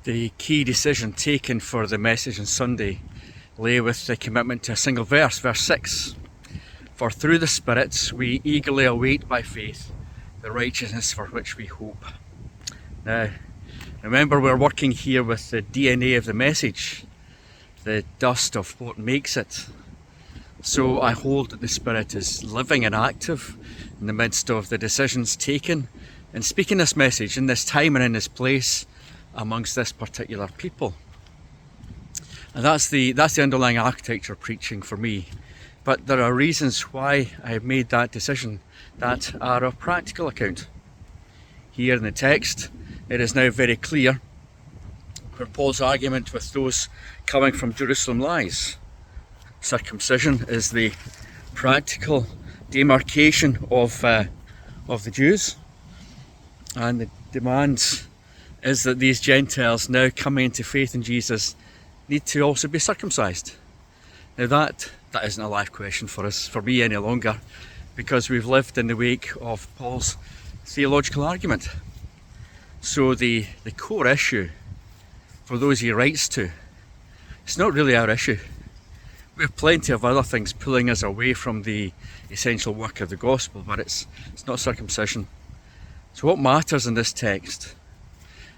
The key decision taken for the message on Sunday lay with the commitment to a single verse, verse 6. For through the Spirit we eagerly await by faith the righteousness for which we hope. Now, remember, we're working here with the DNA of the message, the dust of what makes it. So I hold that the Spirit is living and active in the midst of the decisions taken in speaking this message in this time and in this place amongst this particular people. And that's the underlying architecture of preaching for me. But there are reasons why I have made that decision that are of practical account. Here in the text, it is now very clear where Paul's argument with those coming from Jerusalem lies. Circumcision is the practical demarcation of the Jews, and the demand is that these Gentiles now coming into faith in Jesus need to also be circumcised. Now that isn't a live question for me any longer, because we've lived in the wake of Paul's theological argument. So the core issue for those he writes to, it's not really our issue. We have plenty of other things pulling us away from the essential work of the gospel, but it's not circumcision. So what matters in this text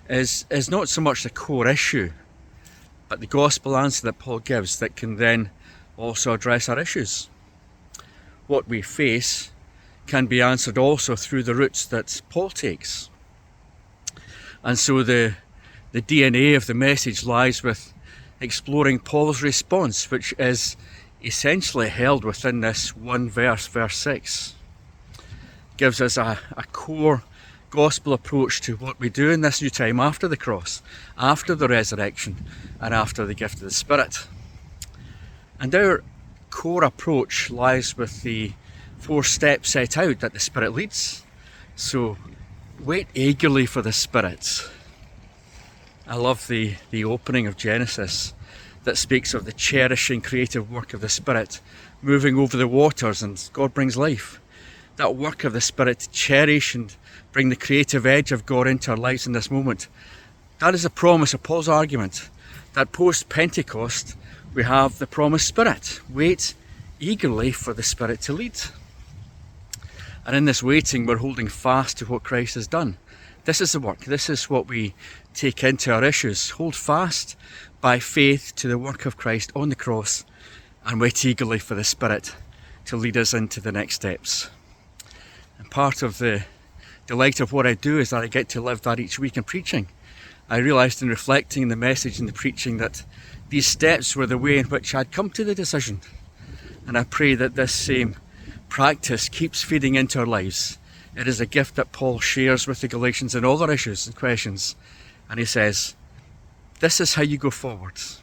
is not so much the core issue, but the gospel answer that Paul gives that can then also address our issues. What we face can be answered also through the routes that Paul takes. And so the DNA of the message lies with exploring Paul's response, which is essentially held within this one verse, verse 6. It gives us a core gospel approach to what we do in this new time after the cross, after the resurrection, and after the gift of the Spirit. And our core approach lies with the 4 steps set out that the Spirit leads. So wait eagerly for the Spirit. I love the opening of Genesis that speaks of the cherishing creative work of the Spirit moving over the waters, and God brings life. That work of the Spirit to cherish and bring the creative edge of God into our lives in this moment. That is the promise of Paul's argument, that post-Pentecost we have the promised Spirit. Wait eagerly for the Spirit to lead. And in this waiting, we're holding fast to what Christ has done. This is the work. This is what we take into our issues. Hold fast by faith to the work of Christ on the cross, and wait eagerly for the Spirit to lead us into the next steps. And part of the delight of what I do is that I get to live that each week in preaching. I realised in reflecting the message and the preaching that these steps were the way in which I'd come to the decision. And I pray that this same practice keeps feeding into our lives. It is a gift that Paul shares with the Galatians in all their issues and questions. And he says, this is how you go forwards.